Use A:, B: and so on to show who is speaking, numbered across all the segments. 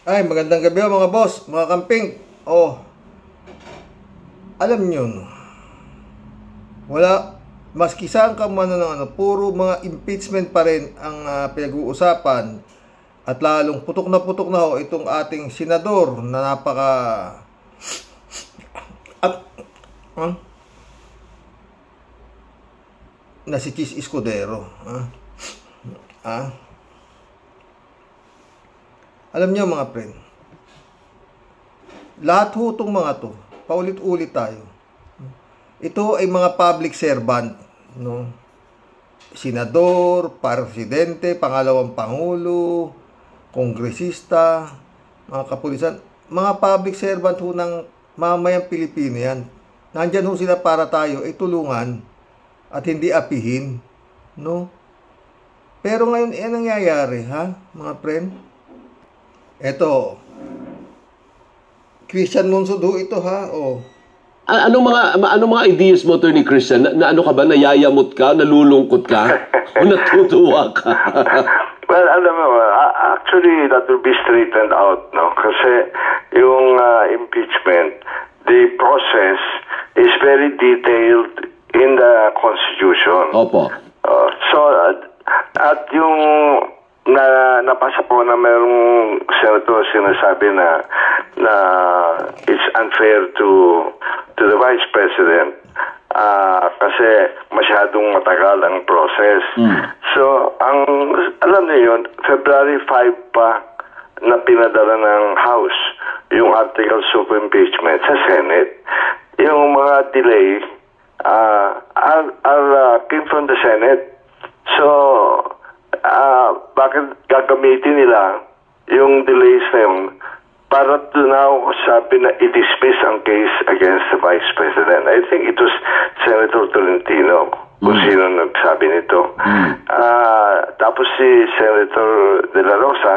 A: Ay, magandang gabi mga boss, mga kamping. Alam nyo, no? Wala, maski saan ka man puro mga impeachment pa rin ang pinag-uusapan. At lalong putok na itong ating senador na napaka... na si Chis Escudero. Alam niyo mga friend, lahat hutong mga to, paulit-ulit tayo. Ito ay mga public servant, no? Senador, presidente, pangalawang pangulo, kongresista, mga kapulisan, mga public servant ho ng mamayang Pilipino yan. Nandyan ho sila para tayo ay tulungan at hindi apihin, no? Pero ngayon, nangyayari, mga friend? Eto, Christian Monsudo ito,
B: Anong mga ideas mo, Attorney Christian? Na ano ka ba? Nayayamot ka? Nalulungkot ka? O natutuwa ka?
C: Well, alam mo, actually, that will be straightened out, no? Kasi yung impeachment, the process is very detailed in the Constitution.
B: Opo.
C: At yung napasa po na mayroong senator sinasabi na it's unfair to the Vice President kasi masyadong matagal ang process. So, alam niyo yun, February 5 pa na pinadala ng House yung articles of impeachment sa Senate. Yung mga delay came from the Senate. So, bakit gagamitin nila yung delays na yun para to now sabi na i-dismiss ang case against the Vice President? I think it was Senator Tolentino kung sino nagsabi nito. Tapos si Senator De La Rosa,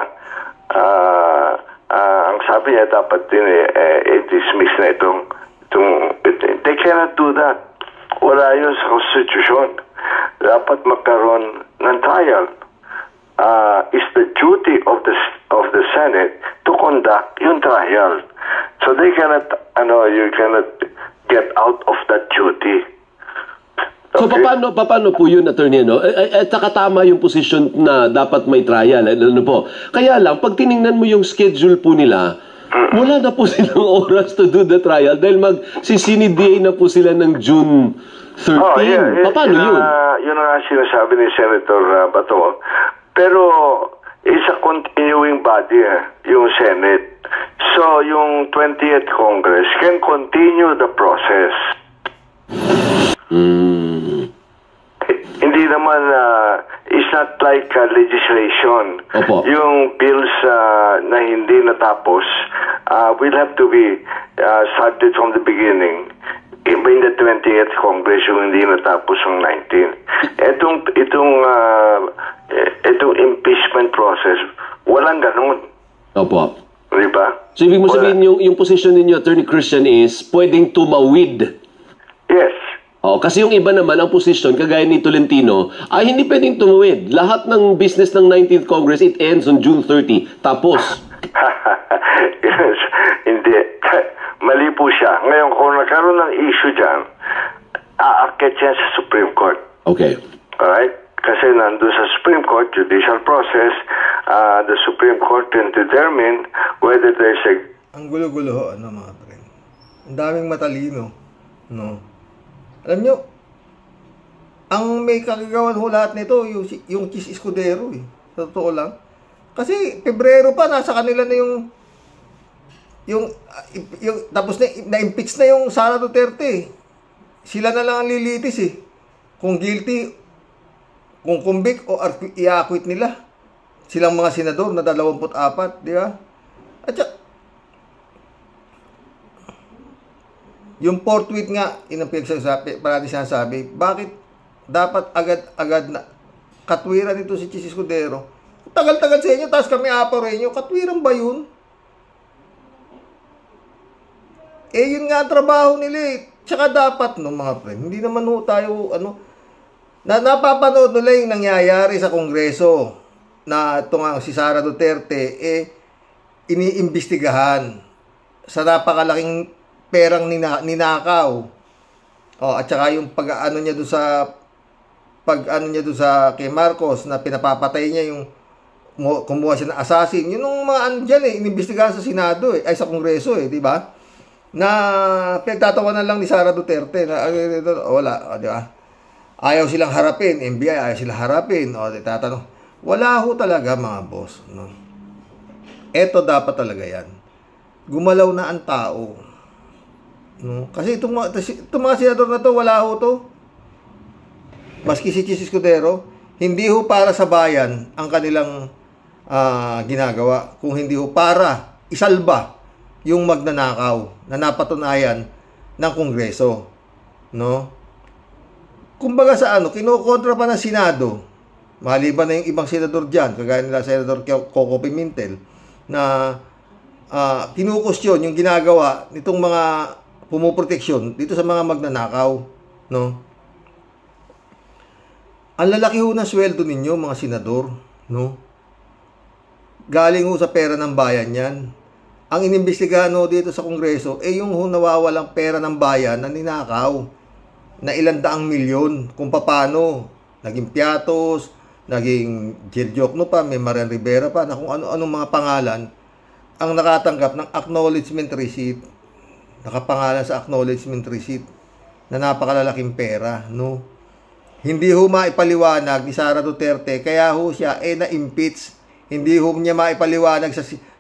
C: ang sabi niya dapat din i-dismiss na itong they cannot do that. Wala yun sa Constitution. Dapat magkaroon ng trial. Is the duty of the Senate to conduct yung trial. So they cannot, you cannot get out of that duty.
B: Okay? So paano po yun, Attorney, no? At tama yung posisyon na dapat may trial, po. Kaya lang, pag tiningnan mo yung schedule po nila, wala na po silang oras to do the trial dahil mag-CCDA na po sila ng June 13. Paano yun?
C: Yun ang sinasabi ni Senator Bato. Pero is a continuing body, yung Senate. So, yung 20th Congress can continue the process. Hindi naman, it's not like legislation.
B: Opo.
C: Yung bills na hindi natapos will have to be started from the beginning. In the 20th Congress, yung hindi natapos yung 19. Itong impeachment process, walang ganun.
B: Opo.
C: Diba?
B: So, ibig mo sabihin, yung position ninyo, Attorney Christian, is pwedeng tumawid.
C: Yes.
B: Kasi yung iba naman, ang posisyon, kagaya ni Tolentino, ay hindi pwedeng tumawid. Lahat ng business ng 19th Congress, it ends on June 30. Tapos.
C: Yes. Hindi. Mali po siya. Ngayon, kung nagkaroon ng issue dyan, aakyat yan sa Supreme Court.
B: Okay.
C: Alright? Kasi nandun sa Supreme Court, judicial process, the Supreme Court can determine whether there's a...
A: Ang gulo-gulo, mga friend. Ang daming matalino. No? Alam nyo, ang may kagagawan ho lahat nito, yung Chis Escudero, Sa totoo lang. Kasi, Pebrero pa, nasa kanila na yung tapos na-impeach na yung Sara Duterte. Sila na lang ang lilitis, kung guilty, kung convict o i-acquit nila. Silang mga senador na 24, di ba? At yung forthwith nga, inang pinagsasabi, parati sinasabi, bakit dapat agad-agad na katwiran ito si Chis Escudero? Tagal-tagal sa inyo, tapos kami apaw rin nyo, katwiran ba yun? Yun nga ang trabaho nila Tsaka dapat, mga friend, hindi naman tayo, napapanood nila yung nangyayari sa Kongreso na ito nga si Sara Duterte, iniimbestigahan sa napakalaking perang ninakaw. At saka yung pag-ano niya doon sa kay Marcos na pinapapatay niya yung kumuha siya ng assassin. Yun yung mga ano dyan inimbestigahan sa Senado ay sa Kongreso di ba? Na pinagtatawanan lang ni Sara Duterte na wala, di ba? Ayaw silang harapin, NBI ayaw silang harapin. Tatanong. Wala ho talaga mga boss, no? Eto dapat talaga yan. Gumalaw na ang tao. No? Kasi itong mga senador na to, wala ho to. Maski si Chis Escudero, hindi ho para sa bayan ang kanilang ginagawa. Kung hindi ho para isalba yung magnanakaw na napatunayan ng Kongreso. No? Kumbaga sa kinokontra pa ng Senado, maliban na yung ibang senador dyan, kagaya nila Senador Coco Pimentel, na kinukusyon yung ginagawa nitong mga pumuproteksyon dito sa mga magnanakaw, no? Ang lalaki ho ng sweldo ninyo, mga senador, no? Galing ho sa pera ng bayan yan. Ang inimbestigahan ho dito sa Kongreso, yung nawawalang pera ng bayan na ninakaw na ilang daang milyon, kung paano naging Piatos, naging Jill Diokno pa, may Marian Rivera pa, na kung ano-anong mga pangalan ang nakatanggap ng acknowledgement receipt, nakapangalan sa acknowledgement receipt na napakalalaking pera, no? Hindi ho maipaliwanag ni Sara Duterte, kaya ho siya na-impeach. Hindi ho niya maipaliwanag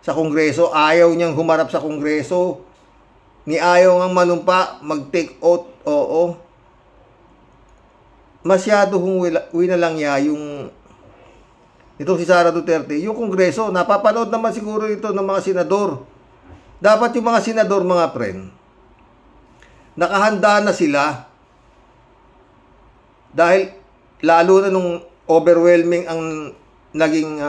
A: sa Kongreso, ayaw niyang humarap sa Kongreso, ni ayaw ngang manumpa, mag-take oath, masyado hong winalangya yung itong si Sara Duterte. Yung Kongreso, napapanood naman siguro ito ng mga senador. Dapat yung mga senador, mga friend, nakahanda na sila dahil lalo na nung overwhelming ang naging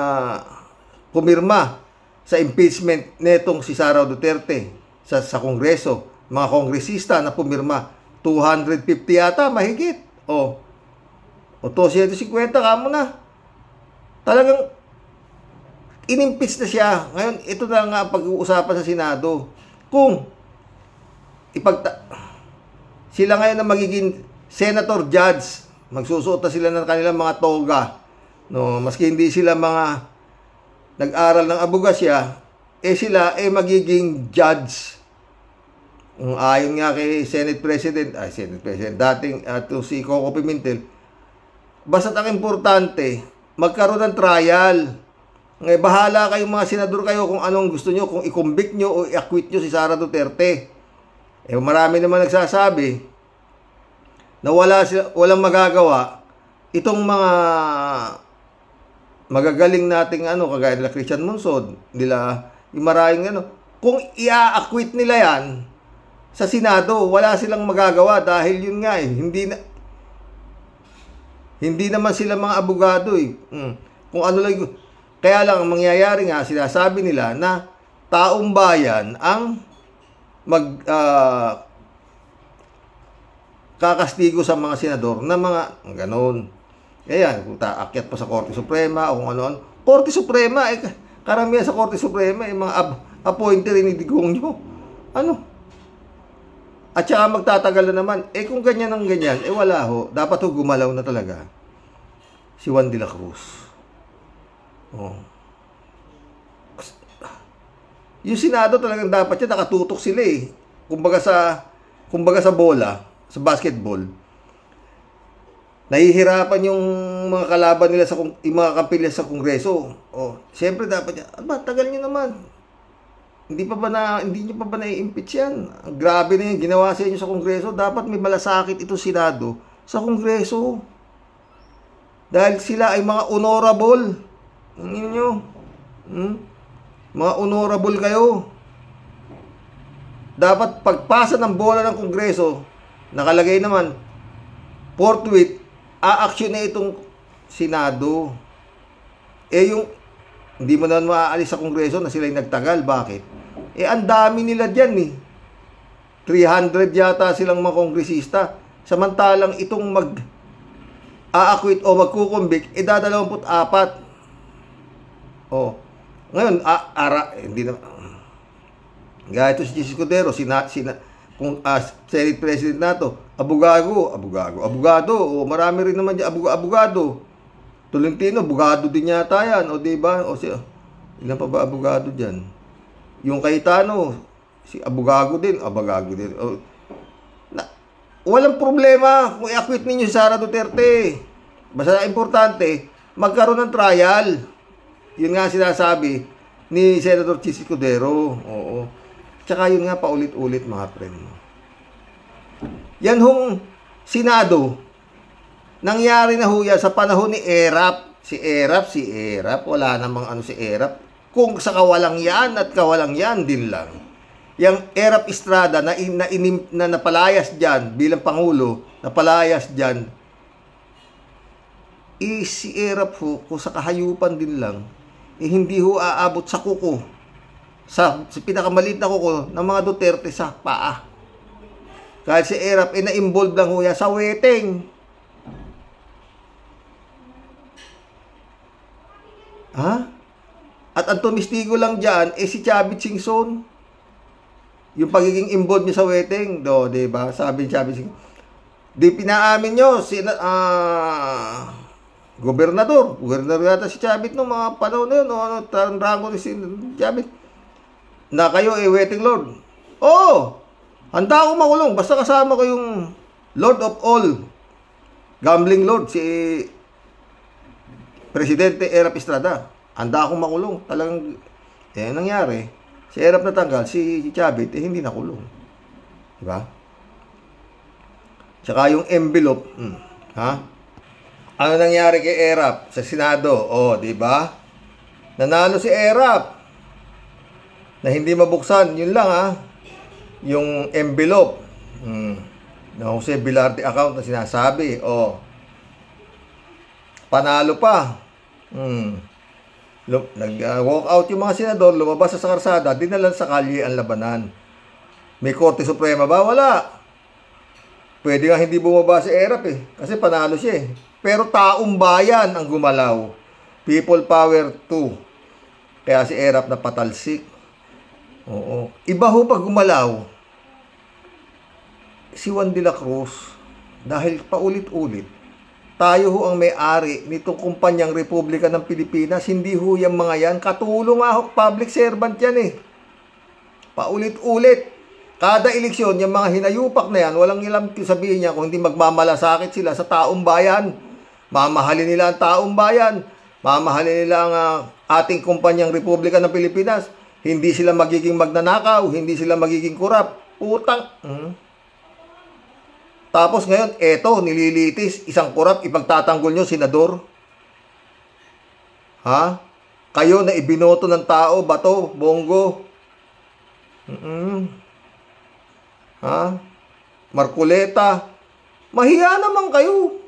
A: pumirma sa impeachment netong si Sara Duterte sa Kongreso. Mga kongresista na pumirma, 250 yata, mahigit. O 250 kamo na. Talagang inimpeach na siya. Ngayon, ito na nga ang pag-uusapan sa Senado. Kung sila ngayon na magiging senator judge, magsusuot na sila ng kanilang mga toga. No, maski hindi sila mga nag-aral ng abogasya, sila magiging judge. Ayon nga kay Senate President, dating si Coco Pimentel, basta't ang importante, magkaroon ng trial. Bahala kayong mga senador kayo kung anong gusto nyo, kung i-convict nyo o i-acquit nyo si Sara Duterte. Marami naman nagsasabi na walang magagawa itong mga magagaling nating kagaya nila Christian Monsod, nila maraming kung i-acquit nila yan sa Senado, wala silang magagawa dahil yun nga hindi naman sila mga abogado Kung ano lang, kaya lang ang mangyayari nga, sinasabi nila na taong bayan ang kakastigo sa mga senador na mga ganon. Ayan, kung taakyat pa sa Korte Suprema o kung ano-ano. Korte Suprema, karamihan sa Korte Suprema, mga appointed ni Digong nyo. At saka magtatagal na naman. Kung ganyan ang ganyan, wala ho. Dapat ho gumalaw na talaga si Juan de la Cruz. Yung Senado talagang dapat yan, nakatutok sila Kumbaga sa bola, sa basketball, nahihirapan yung mga kalaban nila yung mga kampilya sa Kongreso. Siyempre dapat yan. Tagal nyo naman. Hindi nyo pa ba na-impeach yan? Grabe na yung ginawa sa inyo sa Kongreso. Dapat may malasakit ito Senado sa Kongreso. Dahil sila ay mga honorable. Mga honorable kayo. Dapat pagpasa ng bola ng Kongreso, nakalagay naman, forthwith, a-action na itong Senado. Hindi mo naman maaalis sa Kongreso na sila yung nagtagal. Bakit? Ang dami nila dyan 300 yata silang mga kongresista. Samantalang itong mag-a-acquit o magkukumbik, 24. Ngayon, hindi na, gaya ito si Jesus Cordero, kung Senate President nato, abogado, o marami rin naman dyan, abogado. Tolentino, abogado din yata yan, o diba? O ilan pa ba abogado dyan? Yung Cayetano, si abogado din. O, walang problema kung i-acquit ninyo si Sara Duterte. Basta importante, magkaroon ng trial. Yun nga sinasabi ni Senator Jesus Cordero. Oo. Tsaka yun nga paulit-ulit mga friend. Yan hong Senado, nangyari na ho yan sa panahon ni Erap. Si Erap, wala namang ano si Erap. Kung sa kawalang yan at kawalang yan din lang. Yang Erap Estrada na napalayas dyan bilang Pangulo, napalayas dyan, si Erap ho, kung sa kahayupan din lang, hindi ho aabot sa kuko. Sa pinakamaliit na kuko ng mga Duterte sa paa. Kahit si Erap, na-involve lang ho yan sa wedding. Ha? At ang tumistigo lang dyan, si Chavit Singson. Yung pagiging involved niya sa wedding. Diba? Sabi ni Chavit Singson. Di pinaamin nyo, gobernador yata si Chavit no, mga panahon na yun, rango ni si Chavit. Na kayo waiting Lord. Handa akong makulong. Basta kasama ko yung Lord of all. Gambling Lord, si Presidente Erap Estrada. Handa akong makulong. Talagang, nangyari. Si Erap natanggal, si Chavit, hindi nakulong. Diba? Tsaka yung envelope. Ano nangyari kay Erap sa Senado? Diba? Nanalo si Erap. Na hindi mabuksan, yun lang yung envelope na Jose Velarde account na sinasabi, panalo pa. Nag-walk out yung mga senador, lumabas sa karsada, dinalan sa kalye ang labanan. May Korte Suprema ba? Wala. Pwede nga hindi bumaba si Erap kasi panalo siya Pero taong bayan ang gumalaw. People power 2. Kaya si Erap na patalsik. Oo. Iba ho pag gumalaw si Juan de la Cruz dahil paulit-ulit tayo ho ang may-ari nitong kumpanyang Republika ng Pilipinas. Hindi ho yung mga yan. Katulong ho, public servant yan Paulit-ulit. Kada eleksyon, yung mga hinayupak na yan, walang ilang sabihin niya kung hindi magmamalasakit sila sa taong bayan. Mamahalin nila ang taong bayan. Mamahalin nila ang ating kumpanyang Republika ng Pilipinas. Hindi sila magiging magnanakaw, hindi sila magiging kurap. Utang. Tapos ngayon, nililitis, isang kurap, ipagtatanggol nyo, senador. Kayo na ibinoto ng tao, Bato, Bongo. Marcoleta. Mahiya naman kayo.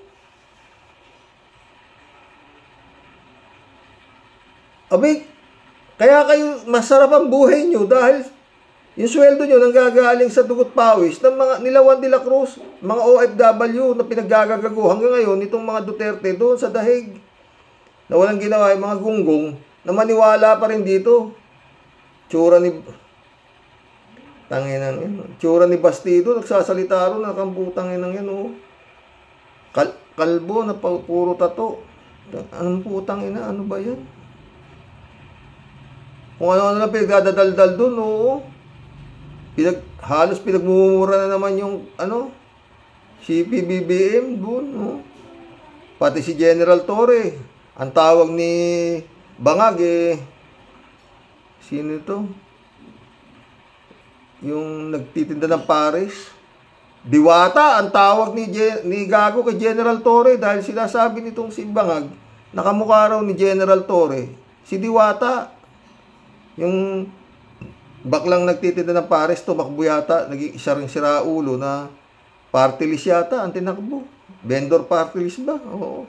A: Kaya kayo masarap ang buhay nyo dahil yung sweldo nyo nanggagaling sa dugot pawis ng mga nila Juan de la Cruz, mga OFW na pinaggagago hanggang ngayon itong mga Duterte doon sa dahig na walang ginawa yung mga gunggong na maniwala pa rin dito. Tsura ni Bastido nagsasalita ron, nakambutang yan kalbo na puro tato. Anong putang ina? Ano ba yan? Kung ano-ano lang pinagdadaldal doon, halos pinagmumura na naman yung, si PBBM doon, Pati si General Torre, ang tawag ni Bangag, sino ito? Yung nagtitinda ng Paris. Diwata, ang tawag ni Gago kay General Torre dahil sinasabi nitong si Bangag, nakamukha raw ni General Torre, si Diwata. Yung baklang nagtitinda ng Paris, tumakbo yata, naging isa rin siraulo na party list yata, ang tinakbo. Vendor party list ba? Oo.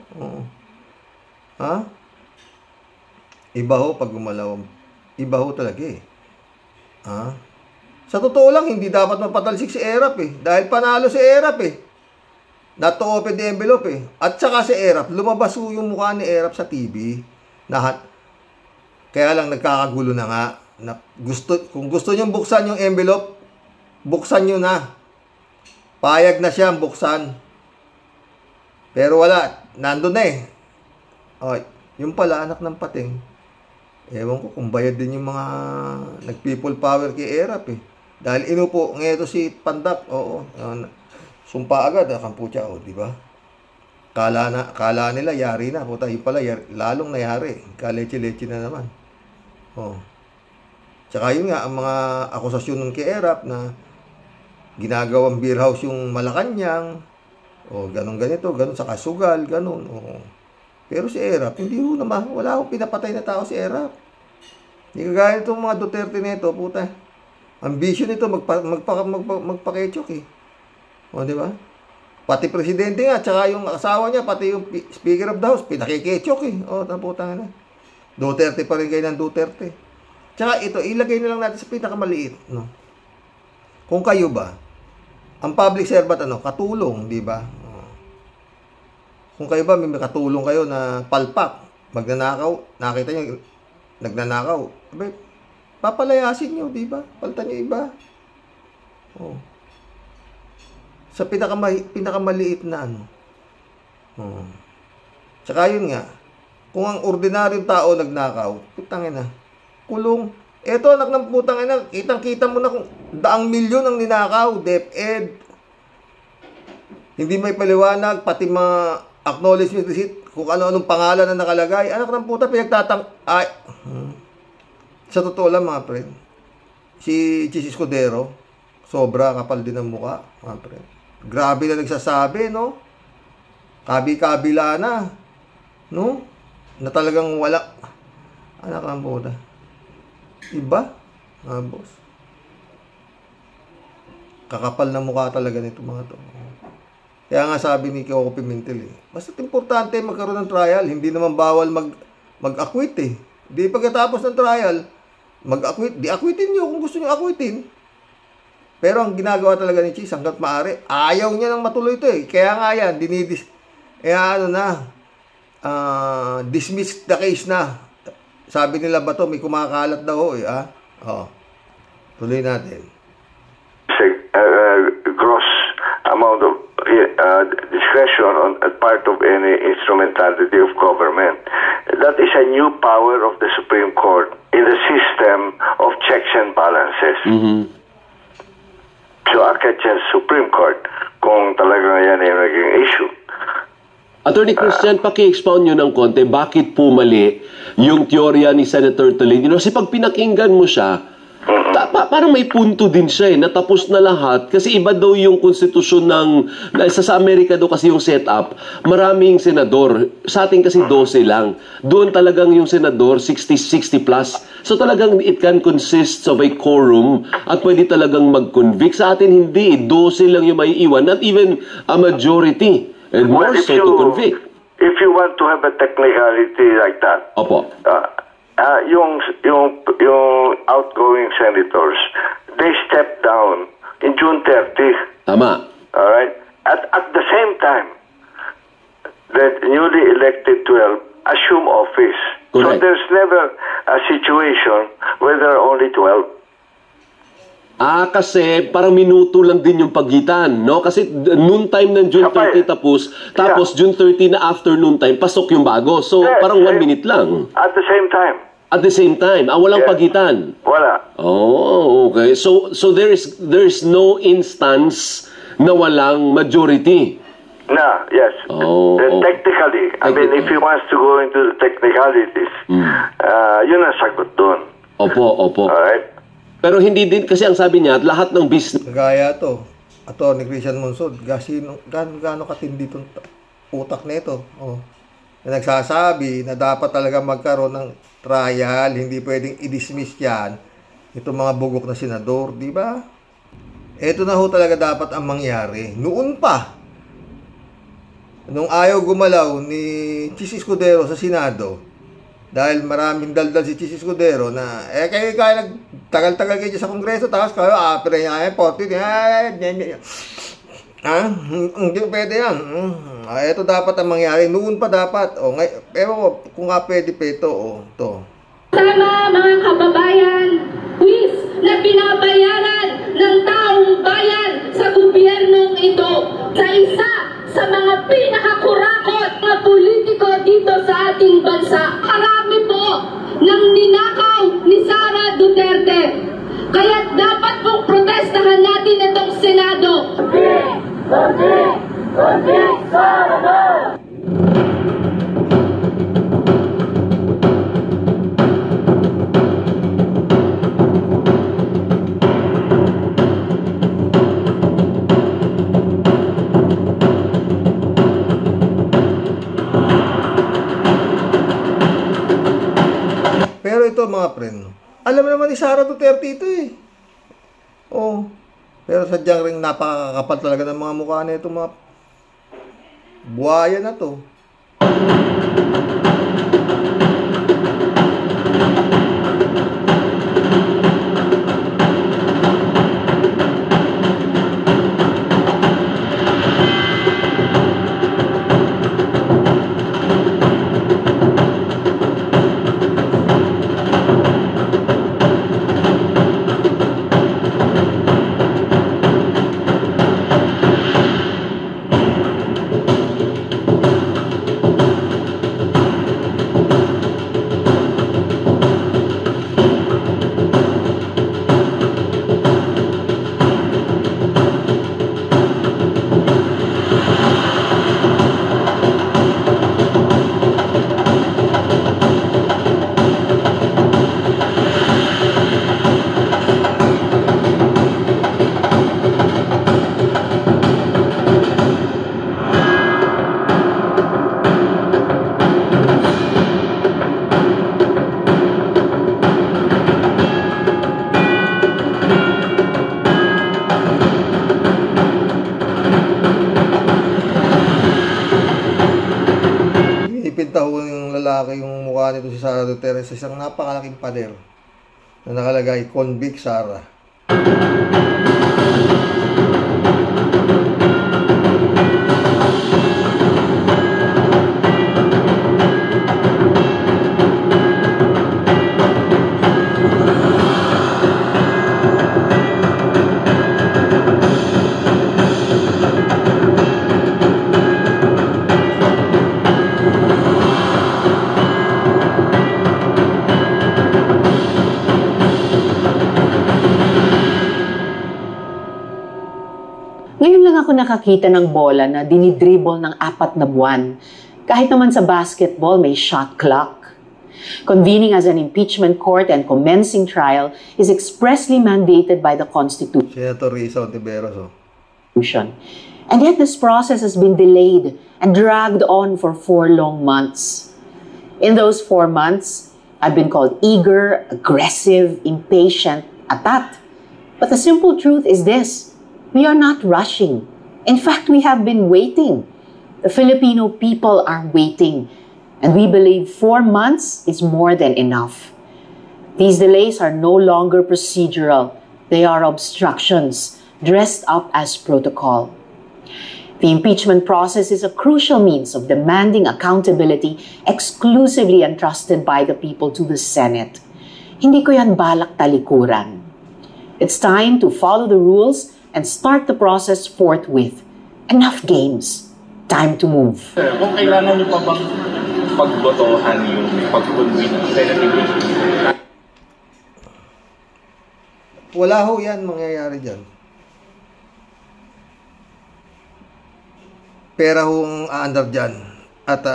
A: Iba ho pag gumalaw. Iba ho talaga Sa totoo lang, hindi dapat mapatalsik si Erap dahil panalo si Erap Not to open the envelope At saka si Erap, lumabas yung mukha ni Erap sa TV. Kaya lang nagkakagulo na nga. Kung gusto nyo buksan yung envelope, buksan nyo na. Payag na siyang buksan. Pero wala. Nandun na eh. Oh, yung pala, anak ng pating. Ewan ko kung bayad din yung mga nag-people power kay ERAP eh. Dahil inupo, ngayon si Pandak, oo. Sumpa agad, kamputya, di ba? Kala nila, yari na. Puta, yung pala, lalong nayari. Kaleche-leche na naman. Oh. Tsaka yun nga, ang mga akusasyon ng kay ERAP na ginagawang beer house yung Malacanang, o ganun ganito, ganun sa Kasugal, ganun. O. Pero si ERAP, hindi ho naman, wala akong pinapatay na tao si ERAP. Hindi kagaya itong mga Duterte nito, puta. Ambisyon nito, magpakechok eh. O, di ba? Pati presidente nga, tsaka yung asawa niya, pati yung Speaker of the House, pinakikechok eh. O, taputang na. Duterte pa rin kayo ng Duterte. Tsaka ito, ilagay na lang natin sa pinakamaliit, no? Kung kayo ba, ang public servant, katulong, di ba? Kung kayo ba, may katulong kayo na palpak, magnanakaw, nakita nyo, nagnanakaw, abay, papalayasin nyo, di ba? Paltan nyo iba. Oh. Sa pinakamaliit na Oh. Tsaka yun nga, kung ang ordinaryong tao nagnakaw, putangin na, kulong. Eto, anak ng putang ina, kitang-kita mo na kung daang milyon ang ninakaw, DepEd. Hindi may paliwanag, pati mga acknowledgement receipt, kung ano-anong pangalan na nakalagay. Anak ng puta, ay. Sa totoo lang, mga friend, si Chis Escudero, sobra kapal din ang mukha, mga friend. Grabe na nagsasabi, no? Kabi-kabila na, no? Na talagang wala. Anak ng puta. Iba, boss. Kakapal na mukha talaga nito mga to. Kaya nga sabi ni Coco Pimentel basta't importante magkaroon ng trial, hindi naman bawal mag-acquit eh. Di pagkatapos ng trial, mag-acquit, di-acquitin nyo kung gusto nyo acquitin. Pero ang ginagawa talaga ni Chis, hanggat maaari, ayaw niya nang matuloy ito eh. Kaya nga yan, dismiss the case na. Sabi nila ba to, may kumakalat daw tuloy natin.
C: Gross amount of discretion on part of any instrumentality of government. That is a new power of the Supreme Court in the system of checks and balances. So, akit sa Supreme Court kung talagang yan ay naging issue.
B: Attorney Christian, paki-expound nyo ng konti, bakit po mali yung teorya ni Senator Tolentino? Kasi pag pinakinggan mo siya, parang may punto din siya natapos na lahat. Kasi iba daw yung konstitusyon sa Amerika daw kasi yung setup, maraming senador. Sa atin kasi 12 lang. Doon talagang yung senador, 60 plus. So talagang it can consist of a quorum at pwede talagang mag-convict. Sa atin hindi, 12 lang yung may iwan, not even a majority. And more so to convict.
C: If you want to have a technicality like that,
B: Opo.
C: yung outgoing senators, they stepped down in June 30.
B: Tama.
C: All right. At the same time, the newly elected 12 assume office.
B: Correct.
C: So there's never a situation where there are only 12.
B: Kasi parang minuto lang din yung pagitan, no? Kasi noon time ng June 30 tapos June 30 na afternoon time, pasok yung bago. So, parang 1 minute lang.
C: At the same time.
B: At the same time. Walang pagitan.
C: Wala.
B: Oh, okay. So there is no instance na walang majority.
C: No, yes. Technically. I mean, if he wants to go into the technicalities, yun ang sagot doon.
B: Opo.
C: Alright?
B: Pero hindi din, kasi ang sabi niya, lahat ng business...
A: Gaya to, Atty. Christian Monsod, gaano katindi itong utak na ito. Na nagsasabi na dapat talaga magkaroon ng trial, hindi pwedeng i-dismiss yan, itong mga bugok na senador, di ba? Ito na ho talaga dapat ang mangyari. Noon pa, nung ayaw gumalaw ni Chis Escudero sa Senado, dahil maraming daldal si Chis Escudero na, kayo tagal-tagal kayo sa Kongreso, tapos kayo, pero yan, 40, hindi pwede yan. Ito dapat ang mangyari. Noon pa dapat. Pero kung nga pwede pa ito, to.
D: Sama mga kababayan, buwis na binabayaran ng taong bayan sa gobyernong ito sa isa sa mga pinakakurakot na politiko dito sa ating bansa. Karami po ng ninakaw ni Sara Duterte. Kaya dapat pong protestahan natin itong Senado. Kundi, Sara!
A: Pero ito mga friend, alam naman ni Sara Duterte ito eh. Oh, pero sadyang ring napakakapal talaga ng mga mukha na ito, mga buhaya na to. Ipinta ho yung lalaki yung mukha nito si Sara Duterte sa isang napakalaking pader na nakalagay, Convict Sara.
E: Ngayon lang ako nakakita ng bola na dinidribble ng 4 na buwan. Kahit naman sa basketball, may shot clock. Convening as an impeachment court and commencing trial is expressly mandated by the Constitution.
A: Senator Risa Ontiveros, oh.
E: And yet this process has been delayed and dragged on for 4 long months. In those 4 months, I've been called eager, aggressive, impatient, atat. But the simple truth is this. We are not rushing. In fact, we have been waiting. The Filipino people are waiting. And we believe 4 months is more than enough. These delays are no longer procedural. They are obstructions, dressed up as protocol. The impeachment process is a crucial means of demanding accountability exclusively entrusted by the people to the Senate. Hindi ko yan balak talikuran. It's time to follow the rules and start the process forthwith. Enough games. Time to move.
F: Kung kailangan niyo pa bang pagbotohan yung pag-convene ng Senate impeachment?
A: Wala ho yan mangyayari dyan. Pera hong aandar dyan. At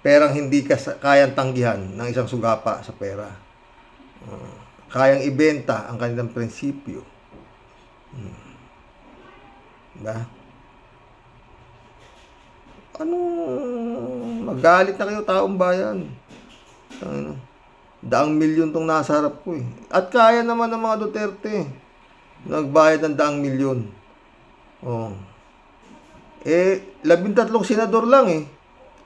A: perang hindi kayang tanggihan ng isang sugapa sa pera. Kayang ibenta ang kanilang prinsipyo. Diba? Magalit na kayo taong bayan. Daang milyon tong nasa harap ko eh. At kaya naman ng mga Duterte. Nagbayad ng 2 milyon. Oh. 13 senador lang eh.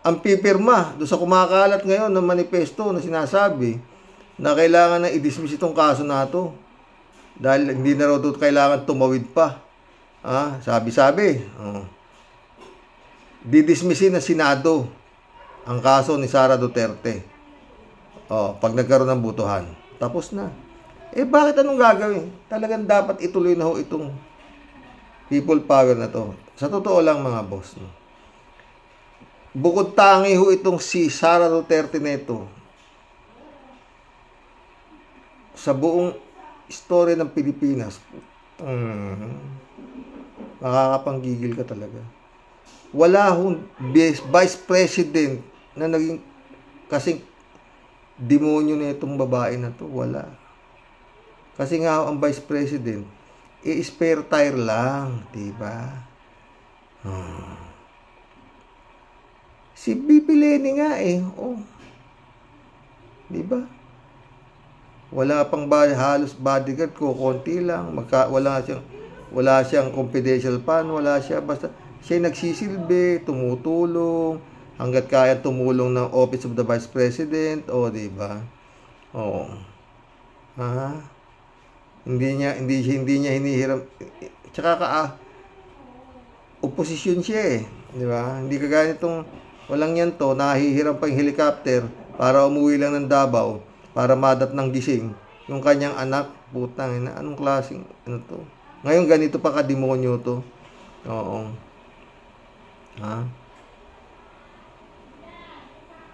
A: Ang pipirma doon sa kumakalat ngayon ng manifesto na sinasabi na kailangan na i-dismiss itong kaso na to. Dahil hindi na raw ito kailangan tumawid pa. Sabi-sabi. Didismissin ng Senado ang kaso ni Sara Duterte. Pag nagkaroon ng butuhan, tapos na. Bakit anong gagawin? Talagang dapat ituloy na ho itong people power na to. Sa totoo lang mga boss, no? Bukod tangi ho itong si Sara Duterte neto sa buong istorya ng Pilipinas. Makakapanggigil ka talaga. Wala hong vice president na naging kasing demonyo na itong babae na to. Wala. Kasi nga ang vice president, spare tire lang, diba? Si BP Leni nga diba? Wala pang halos bodyguard ko, konti lang, wala siyang confidential fund, wala siya, basta siya nagsisilbi, tumutulong, hanggat kaya tumulong ng Office of the Vice President, diba? Hindi niya hinihiram. Tsaka oposisyon siya di ba? Hindi kagaya nitong walang yan to, nahihiram pa yung helicopter para umuwi lang ng Davao para madat ng gising yung kanyang anak. Putang ina, anong klaseng to? Ngayon ganito pa ka-demonyo to.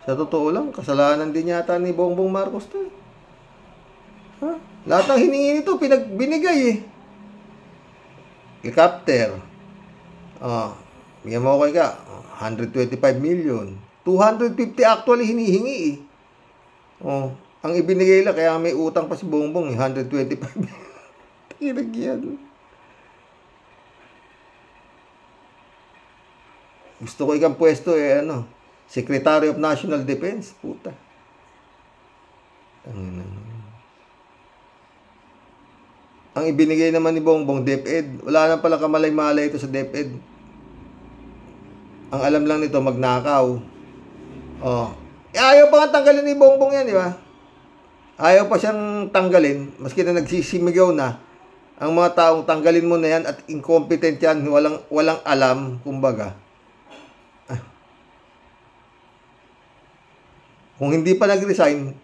A: Sa totoo lang, kasalanan din yata ni Bongbong Marcos to. Lahat ng hiningi nito, binigay Helicopter. Bigyan mo ka, 125 million. 250 actually hinihingi ang ibinigay lang, kaya may utang pa si Bongbong 125 million. Tinagyan. Gusto ko ikang pwesto Secretary of National Defense. Puta. Ang ibinigay naman ni Bongbong, DepEd. Wala na pala kamalay-malay ito sa DepEd. Ang alam lang nito, magnakaw. Ayaw pa nga tanggalin ni Bongbong yan, di ba? Ayaw pa siyang tanggalin, maski na nagsisimigaw na. Ang mga taong tanggalin mo na yan at incompetent yan, walang alam, kumbaga. Kung hindi pa nag-resign,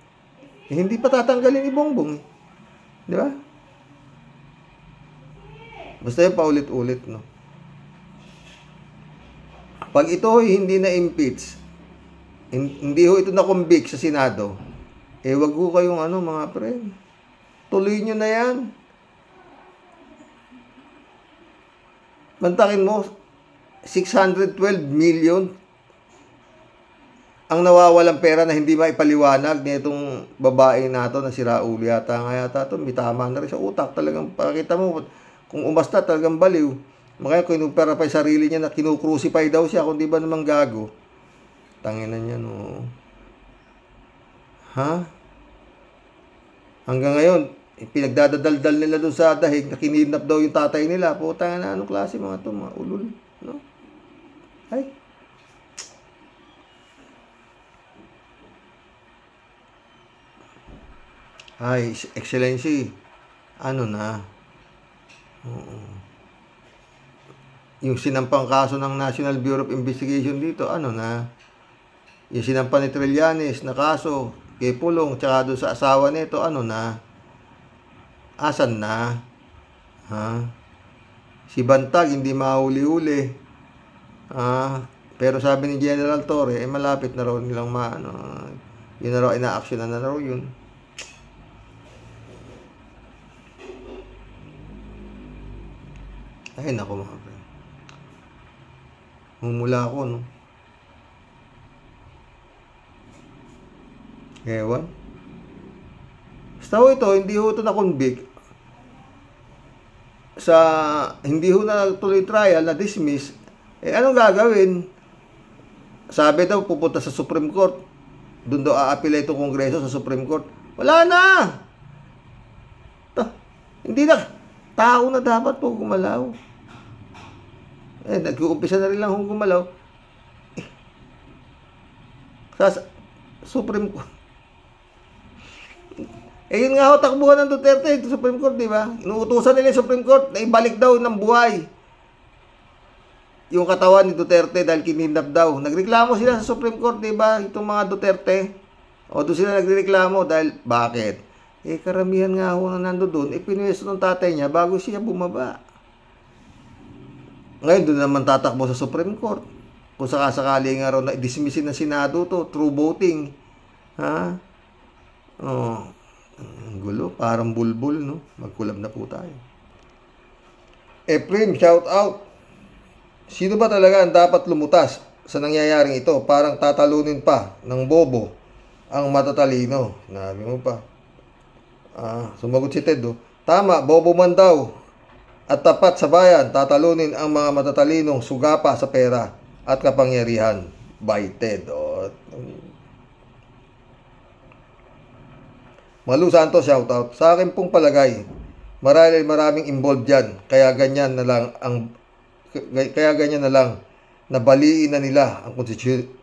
A: hindi pa tatanggalin ni Bongbong. Di ba? Basta yung paulit-ulit, no? Pag ito hindi na-impeach, hindi ho ito na-convict sa Senado, wag ho kayong mga friend. Tuloy nyo na yan. Mantakin mo, 612 million ang nawawalang pera na hindi maipaliwanag nitong babae nato na si Raul yata ito. May tama na rin sa utak. Talagang pakita mo, kung umasta talagang baliw. Makaya kinumpara pa yung sarili niya na kinukrucify daw siya, kung di ba namang gago. Tanginan niya, no. Hanggang ngayon, pinagdadadaldal nila doon sa dahig na kinidnap daw yung tatay nila. Putang na, anong klase mga to, mga ulul, no? Ay, Excellency, yung sinampang kaso ng National Bureau of Investigation dito, yung sinampang ni Trillanes na kaso kay Pulong, tsaka doon sa asawa nito, asan na? Si Bantag hindi mahuli-huli. Pero sabi ni General Torre, malapit na raw nilang yun na raw, ina-actionan na raw yun. Ay, naku mga friend. Humula ako, no? Ewan. Basta ho ito, hindi ho ito na-convict. Hindi ho na tuloy trial, na-dismiss. Anong gagawin? Sabi daw, pupunta sa Supreme Court. Doon daw aapila itong Kongreso sa Supreme Court. Wala na! Hindi na. Tao na dapat po gumalaw. Nag-uumpisa na rin lang kung gumalaw. Sa Supreme Court. Yun nga ho, takbuhan ng Duterte ito sa Supreme Court, di ba? Inuutusan nila yung Supreme Court na ibalik daw ng buhay yung katawan ni Duterte dahil kinidnap daw. Nagreklamo sila sa Supreme Court, di ba? Itong mga Duterte. O doon sila nagreklamo dahil bakit? Karamihan nga ho na nando doon, pinwesto ng tatay niya bago siya bumaba. Ngayon, doon naman tatakbo sa Supreme Court. Kung sakasakali nga raw na dismissin ng Senado to, through voting. Ha? Oh, ang gulo, parang bulbul, no? Magkulab na po tayo. Efrem, shout out. Sino ba talaga ang dapat lumutas sa nangyayaring ito? Parang tatalunin pa ng bobo ang matatalino. Sinabi mo pa. Sumagot si Ted, oh. Tama, bobo man daw. At tapat sa bayan, tatalunin ang mga matatalinong sugapa sa pera at kapangyarihan. By Ted. Oh. Malu Santos, shout out. Sa akin pong palagay, maraming involved dyan. Kaya ganyan na lang nabaliin na nila ang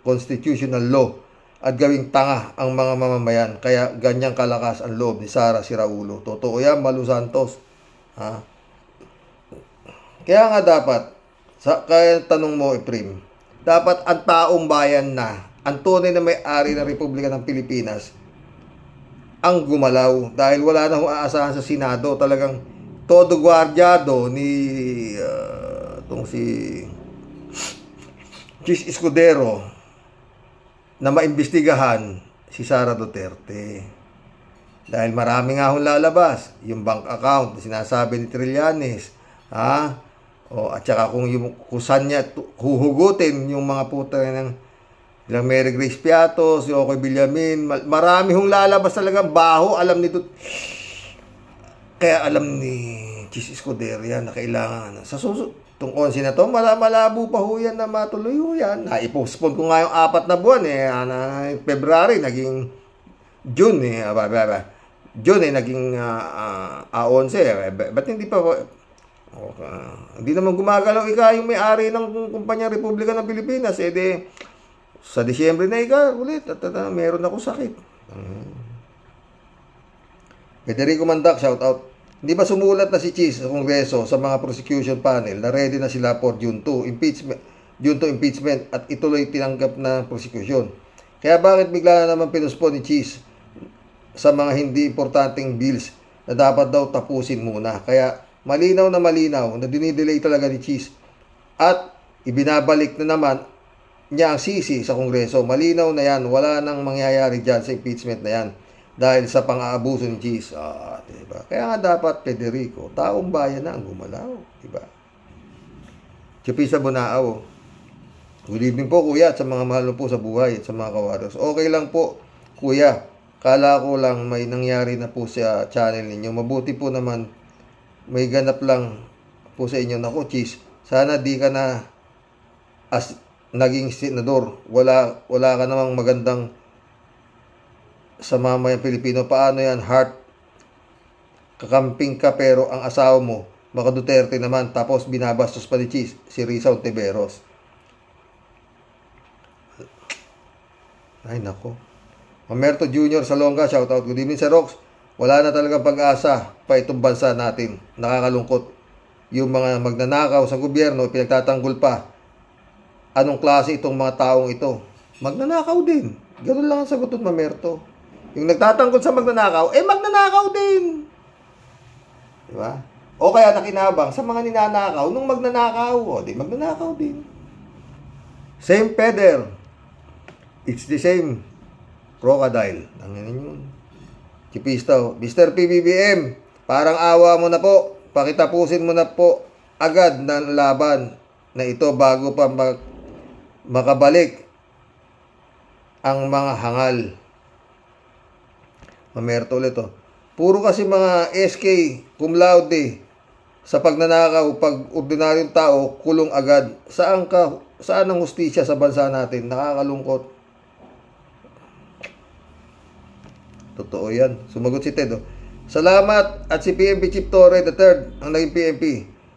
A: constitutional law at gawing tanga ang mga mamamayan. Kaya ganyang kalakas ang loob ni Sara Siraulo. Totoo yan, Malu Santos. Ha? Kaya nga dapat, kaya tanong mo, Efrem, dapat ang taong bayan na, ang tunay na may-ari ng Republika ng Pilipinas, ang gumalaw. Dahil wala na aasahan sa Senado. Talagang todo guardiado ni itong si Chis Escudero na maimbestigahan si Sara Duterte. Dahil marami nga hong lalabas. Yung bank account na sinasabi ni Trillanes. At saka kung saan niya huhugutin yung mga puta ng ilang Mary Grace Piatos, yung Okoy Villamin. Marami hong lalabas talagang baho. Alam nito. Kaya alam ni Chis Escudero yan na kailangan sa susunod. Itong konsi na to, malabo pa ho yan na matuloy ho yan. Ipospon ko nga yung 4 na buwan February, naging June June naging 11 Ba't hindi pa hindi naman gumagalaw yung may-ari ng kumpanya Republika ng Pilipinas. Sa Disyembre na ulit at meron ako sakit. Federico Mandak, shout out. Hindi ba sumulat na si Chis sa Kongreso sa mga prosecution panel na ready na sila for June 2 impeachment at ituloy tinanggap na prosecution? Kaya bakit bigla na naman pinuspon ni Chis sa mga hindi importanteng bills na dapat daw tapusin muna? Kaya malinaw na dinidelay talaga ni Chis at ibinabalik na naman niya ang sisi sa Kongreso. Malinaw na yan, wala nang mangyayari dyan sa impeachment na yan dahil sa pang-aabuso ni Chis. Diba? Kaya nga dapat, Federico, taong bayan na ang gumalaw. Diba? Chupisa Bonao. Good evening po, kuya, at sa mga mahal po sa buhay at sa mga kawaros. Okay lang po, kuya. Kala ko lang may nangyari na po sa channel ninyo. Mabuti po naman, may ganap lang po sa inyo. Naku, Chis, sana di ka na naging senador. Wala ka namang magandang sa mamayang Pilipino. Paano yan, heart? Kakamping ka pero ang asawa mo Baka Duterte naman, tapos binabastos pa ni Chis, si Risa Ontiveros. Ay, nako. Mamerto Jr. Salonga, shoutout. Good evening, Sir Rox. Wala na talagang pag-asa pa itong bansa natin. Nakakalungkot. Yung mga magnanakaw sa gobyerno, pinagtatanggol pa. Anong klase itong mga taong ito? Magnanakaw din. Ganun lang ang sagutot, Mamerto. Yung nagtatanggol sa magnanakaw, magnanakaw din. Diba? O kaya nakinabang sa mga ninanakaw nung magnanakaw. O, di magnanakaw din. Same feather. It's the same crocodile. Tanginin yun. Chipisto. Mr. PBBM, parang awa mo na po. Pakitapusin mo na po agad ng laban na ito bago pa makabalik ang mga hangal. Mamerto ulit o. Puro kasi mga SK, cum laude, sa pagnanakaw, pag ordinaryong tao, kulong agad. Saan ang hustisya sa bansa natin? Nakakalungkot. Totoo yan. Sumagot si Ted. Salamat at si PNP Chief Torre III ang naging PNP.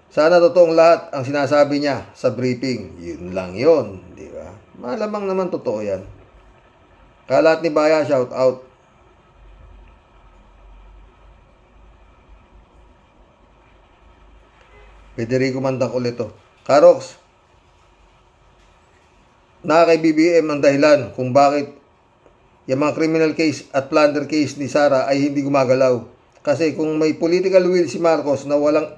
A: Sana totoong lahat ang sinasabi niya sa briefing. Yun lang yun. Di ba? Malamang naman totoo yan. Kalat ni Baya, shout out. Federico Mandak ulit to. Karox, na kay BBM ang dahilan kung bakit yung mga criminal case at plunder case ni Sara ay hindi gumagalaw. Kasi kung may political will si Marcos na walang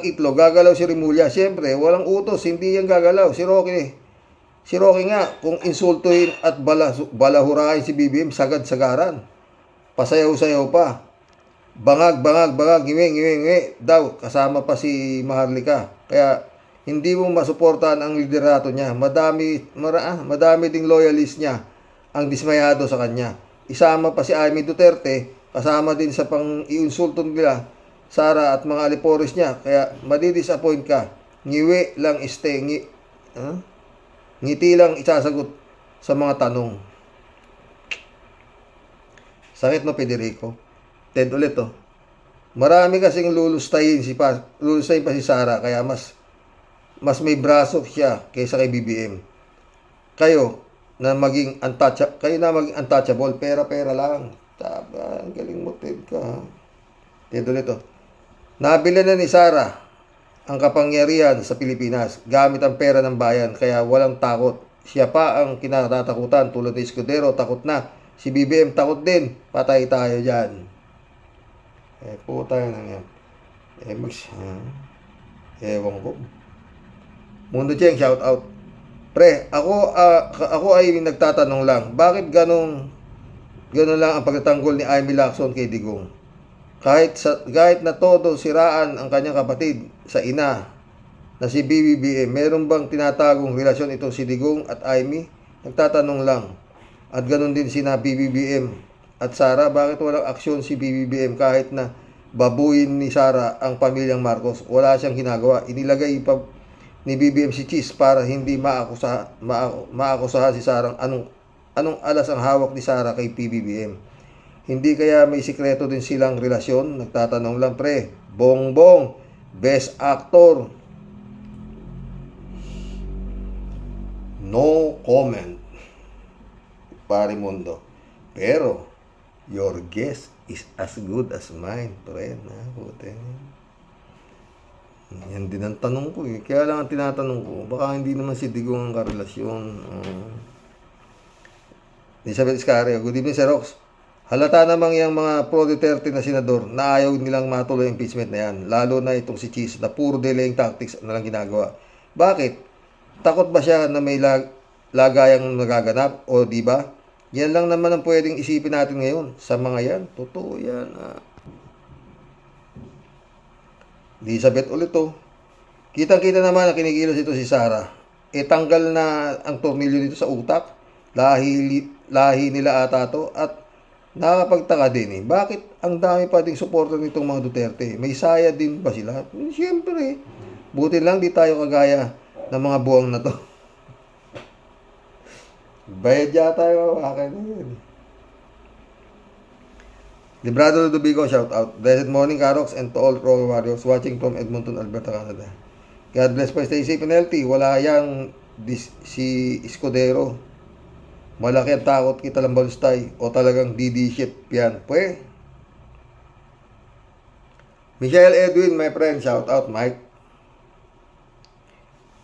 A: itlog, gagalaw si Remulla. Siyempre, walang utos, hindi yan gagalaw. Si Roque nga, kung insultuhin at balahurahin si BBM, sagad-sagaran. Pasayaw-sayaw pa. Bangag, ngiwi daw, kasama pa si Maharlika. Kaya, hindi mo masuportahan ang liderato niya. Madami ding loyalist niya ang dismayado sa kanya. Isama pa si Amy Duterte, kasama din sa pang-iinsulto nila Sara at mga alipores niya. Kaya madidisappoint ka. Ngiti lang isasagot sa mga tanong. Sakit no, Federico? Ted ulit oh. Marami kasing lulustayin pa si Sara, kaya mas may braso siya kaysa kay BBM. Kayo na maging untouchable, pera lang. Taba, ang galing mo, Ted ka. Ted ulit oh. Nabila na ni Sara ang kapangyarihan sa Pilipinas gamit ang pera ng bayan, kaya walang takot. Siya pa ang kinatatakutan tulad ni Escudero, takot na. Si BBM takot din. Patay tayo dyan. Puta na yan. Ewan ko. Mundo Cheng, shout out. Pre, ako ay nagtatanong lang, bakit ganun lang ang pagtatanggol ni Amy Lacson kay Digong? Kahit na todo siraan ang kanyang kapatid sa ina na si BBM, meron bang tinatagong relasyon itong si Digong at Amy? Nagtatanong lang. At ganun din sina BBM at Sara, bakit walang aksyon si BBM kahit na babuin ni Sara ang pamilyang Marcos? Wala siyang ginagawa. Inilagay pa ni BBM si Cheese para hindi maakusahan si Sara. Anong alas ang hawak ni Sara kay PBBM? Hindi kaya may sikreto din silang relasyon? Nagtatanong lang, pre. Bongbong, best actor. No comment, Pare Mundo. Pero, your guess is as good as mine, pre. Yan din ang tanong ko eh. Kaya lang ang tinatanong ko, baka hindi naman si Digong ang karelasyon. Elizabeth Iscario, good evening, Sir Rox. Halata namang yung mga pro-Duterte na senador na ayaw nilang matuloy impeachment na yan. Lalo na itong si Cheese na puro delaying tactics na lang ginagawa. Bakit? Takot ba siya na may lagayang nagaganap? O di ba? Yan lang naman ang pwedeng isipin natin ngayon sa mga yan. Totoo yan. Elizabeth ulit to. Kitang-kita naman na kinikilos ito si Sara. Tanggal na ang tornilyo dito sa utak. Lahi nila ata to. At nakakapagtaka din eh. Bakit ang dami pa ding suporta nitong mga Duterte? May saya din ba sila? Siyempre. Buti lang di tayo kagaya ng mga buwang na to. Bayad yata yung akin na yun. Librado Ludovico, shout out. Blessed morning, Karox, and to all Rogue Warriors watching from Edmonton, Alberta, Canada. God bless po, stay safe and healthy. Wala yang si Escudero. Malaki ang takot kita lang balustay o talagang DD shit yan. Pwe. Michael Edwin, my friend, shout out, Mike.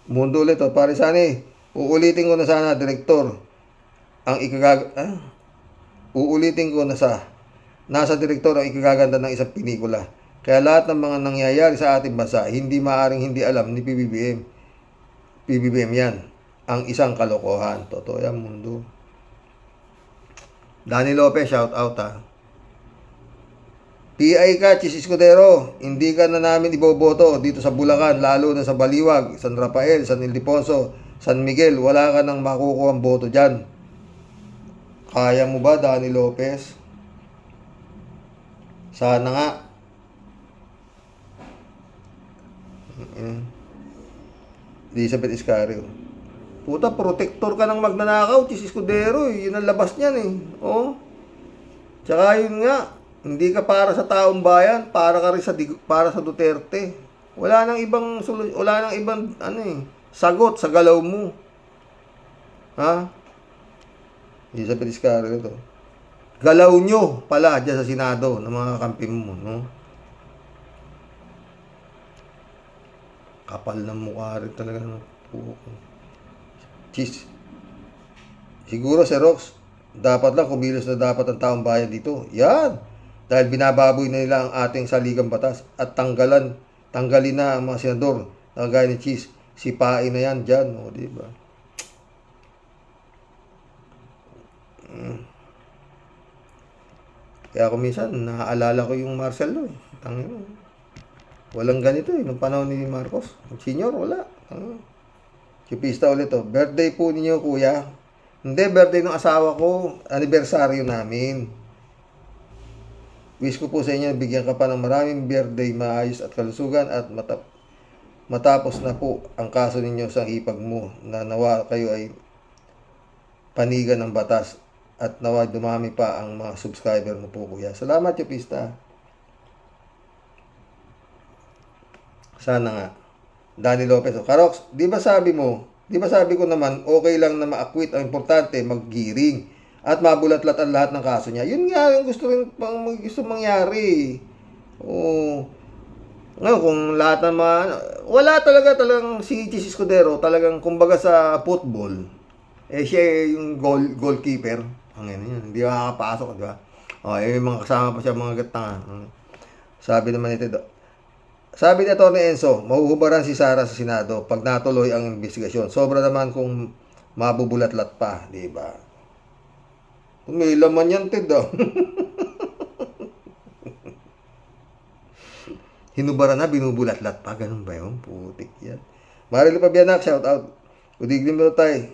A: Mundo ulit, pare Sani. Uulitin ko na sana, Direktor. Uulitin ko na nasa Direktor ang ikagaganda ng isang pelikula. Kaya lahat ng mga nangyayari sa ating bansa, hindi maaring hindi alam ni PBBM. PBBM yan. Ang isang kalokohan. Totoo yan, Mundo. Danny Lopez, shout out ha. PI ka, Cheese Escudero. Hindi ka na namin iboboto dito sa Bulacan, lalo na sa Baliwag, San Rafael, San Ildefonso, San Miguel. Wala ka nang makukuha ang boto dyan. Kaya mo ba, Danny Lopez? Sana nga. Elizabeth Iscario. Puta, protector ka ng magnanakaw, Cheese Escudero. Yun ang labas niyan eh. Oh. Tsaka yun nga, hindi ka para sa taong bayan, para ka rin para sa Duterte. Wala nang ibang sagot sa galaw mo. Ha? Elizabeth Iscario to. Galaw nyo pala dyan sa Senado ng mga kampi mo, no? Kapal ng mukha rin talaga ng puko. Cheese. Siguro si Rox, Dapat lang kumilos na dapat ang taong bayan dito. Yan. Dahil binababoy na nila ang ating saligang batas at tanggalin na ang mga senador na gaya ni Cheese. Sipain na yan dyan. O, diba? Kaya ako minsan, naaalala ko yung martial law. Walang ganito nung panahon ni Marcos. Senior, wala. Chupista ulit to. Birthday po ninyo, kuya. Hindi, birthday ng asawa ko. Anibersaryo namin. Wish ko po sa inyo, bigyan ka pa ng maraming birthday, maayos at kalusugan at matapos na po ang kaso ninyo sa hipag mo na nawa kayo ay panigan ng batas at nawa dumami pa ang mga subscriber mo po, kuya. Salamat, Chupista. Sana nga. Danny Lopez. Karox, di ba sabi ko naman, okay lang na ma-acquit, ang importante, mag-hearing at mabulat-lat ang lahat ng kaso niya. Yun nga yung gusto mangyari. Ngayon, kung lahat ng wala talagang si Chis Escudero, talagang kumbaga sa football, siya yung goalkeeper. Ang yan, hindi makakapasok, di ba? May mga kasama pa siya, mga gatanga. Sabi naman ito, sabi ni Atty. Enzo, mahuhubaran si Sara sa Senado pag natuloy ang investigasyon. Sobra naman kung mabubulat-lat pa, di ba? May laman yan, Ted, Hinubaran na, binubulat-lat pa. Ganun ba yun? Putik yan. Marilo Pabianak, shout out. Udiglim mo tayo.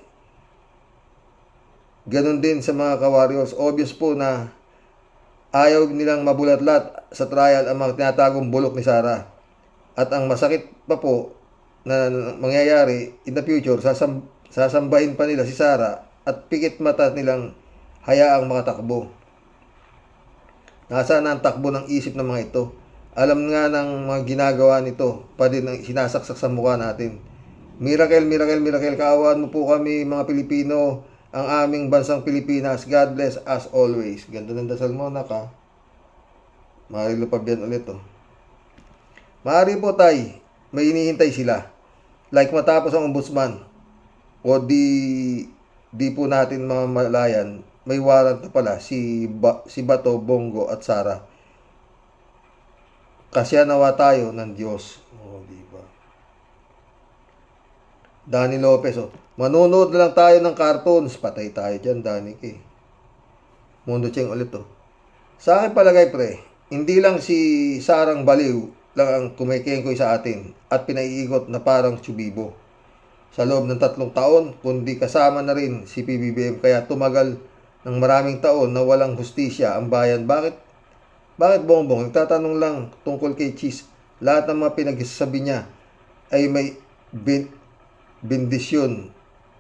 A: Ganun din sa mga ka-warriors. Obvious po na ayaw nilang mabulat-lat sa trial ang mga tinatagong bulok ni Sara. At ang masakit pa po na mangyayari in the future, sasambahin pa nila si Sara at pikit mata nilang hayaang makatakbo. Nasaan ang takbo ng isip ng mga ito? Alam nga ng mga ginagawa nito, pa din ang sinasaksak sa mukha natin. Miracle, kaawaan mo po kami mga Pilipino, ang aming bansang Pilipinas. God bless as always. Ganda ng dasal mo, naka. Marilo Pabian ulit, Maaari po tay, may hinihintay sila. Like matapos ang ombudsman, o di po natin mga malayan, may warrant na pala si Bato, Bongo at Sara. Kasya nawa tayo ng Diyos. Diba? Danny Lopez, manonood na lang tayo ng cartoons. Patay tayo dyan, Danny K. Mundo Cheng ulit, Sa akin palagay, pre, hindi lang si Sarang Baliw lang ang kumikengkoy sa atin at pinaiikot na parang tsubibo sa loob ng 3 taon, kundi kasama na rin si PBBM, kaya tumagal ng maraming taon na walang hustisya ang bayan. Bakit Bongbong? Nagtatanong lang tungkol kay Cheese. Lahat ng mga pinagsasabi niya ay may bendisyon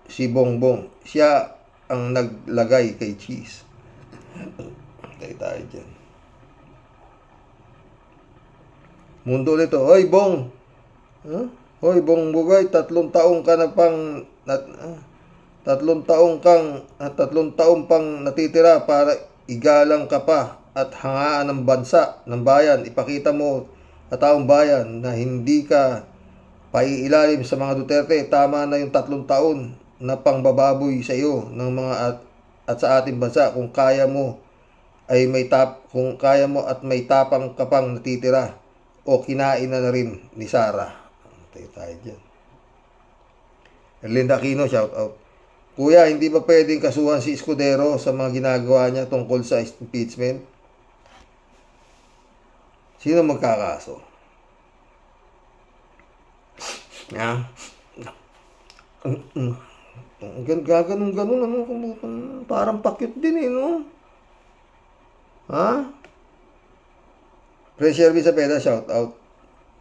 A: si Bongbong. Siya ang naglagay kay Cheese. Tayo dyan. Mundo ulit, Hoy, Bong! Hoy, Bong Bugay, 3 taong ka na pang... 3 taong pang natitira para igalang ka pa at hangaan ng bansa, ng bayan. Ipakita mo sa taong bayan na hindi ka paiilalim sa mga Duterte. Tama na yung 3 taon na pangbababoy sa iyo ng mga at sa ating bansa. Kung kaya mo at may tapang ka pang natitira o kinain na rin ni Sara. Tayo dyan. Erlinda Aquino, shout out. Kuya, hindi ba pwedeng kasuhan si Escudero sa mga ginagawa niya tungkol sa impeachment? Sino magkakaso? Ganun, parang pakyut din no? Prince Shelby Sapeda, shout out.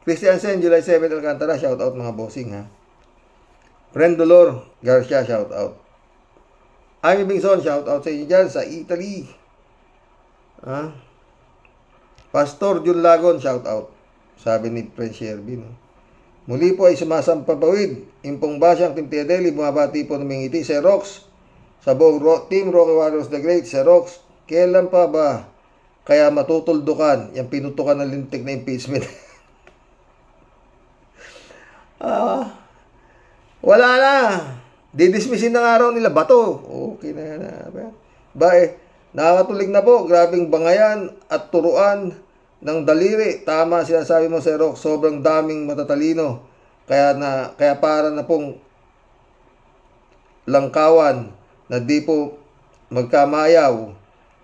A: Christian Sen, July 7, Alcantara, shout out mga bossing, Friend Dolor Garcia, shout out. Amy Bingson, shout out sa inyo dyan sa Italy. Pastor Jun Lagon, shout out. Sabi ni Prince Shelby, Muli po ay sumasampapawid. Impong Basyang, Team Tiadeli, bumabati po ng mingiti. Sir Rox, sa buong Team Rocky Warriors the Great. Sir Rox, kailan pa ba kaya matutuldukan yung pinutukan ng lintik na impeachment? Wala na. Didismissin na nga raw nila Bato. Okay na. Nakakatulig na po. Grabing bangayan at turuan ng daliri. Tama sinasabi mo, Sir Rox. Sobrang daming matatalino. Kaya para na pong langkawan na di po magkamayaw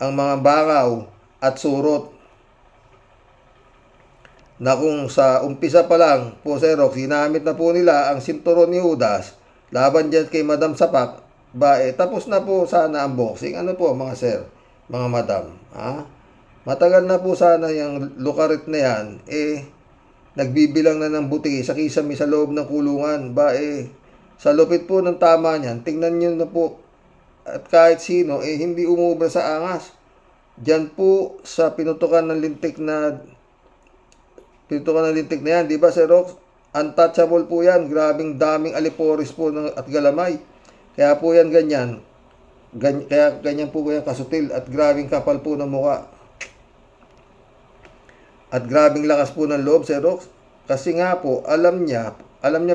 A: ang mga bangaw at surot. Na kung sa umpisa pa lang po, Sir Rox, ginamit na po nila ang sinturon ni Judas laban dyan kay Madam Sapak, tapos na po sana ang boxing. Ano po, mga sir, mga madam, matagal na po sana yung lukarit na yan, nagbibilang na ng buti sa kisame sa loob ng kulungan. Sa lupit po ng tama niyan, tingnan nyo na po, at kahit sino, hindi umubra sa angas. Diyan po sa pinutukan ng lintik na yan, di ba, Sir Rox? Untouchable po yan. Grabing daming aliporis po at galamay. Kaya po yan ganyan. Kaya ganyan po yan kasutil at grabing kapal po ng muka. At grabing lakas po ng loob, Sir Rox. Kasi nga po, alam niya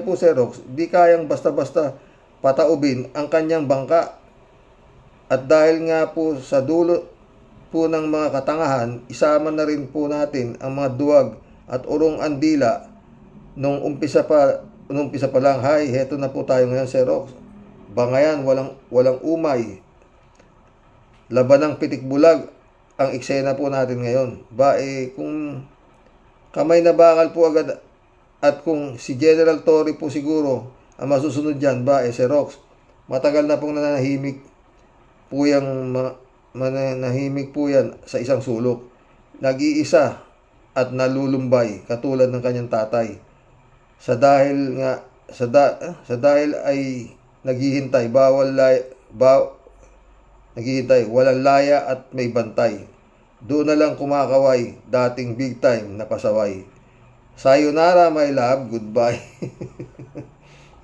A: po, Sir Rox, di kayang basta-basta pataubin ang kanyang bangka. At dahil nga po sa dulo po ng mga katangahan, isama na rin po natin ang mga duwag at urong andila nung umpisa pa lang. Heto na po tayo ngayon, Sir Rox. Bangayan, walang umay. Labanang pitik bulag ang eksena po natin ngayon. Kung kamay na bakal po agad at kung si General Torre po siguro ang masusunod dyan, Sir Rox, matagal na pong nanahimik po yan sa isang sulok. Nag-iisa at nalulumbay katulad ng kanyang tatay. Sa dahil ay naghihintay, walang laya at may bantay. Doon na lang kumakaway, dating big time na pasaway. Sayonara, my love, goodbye.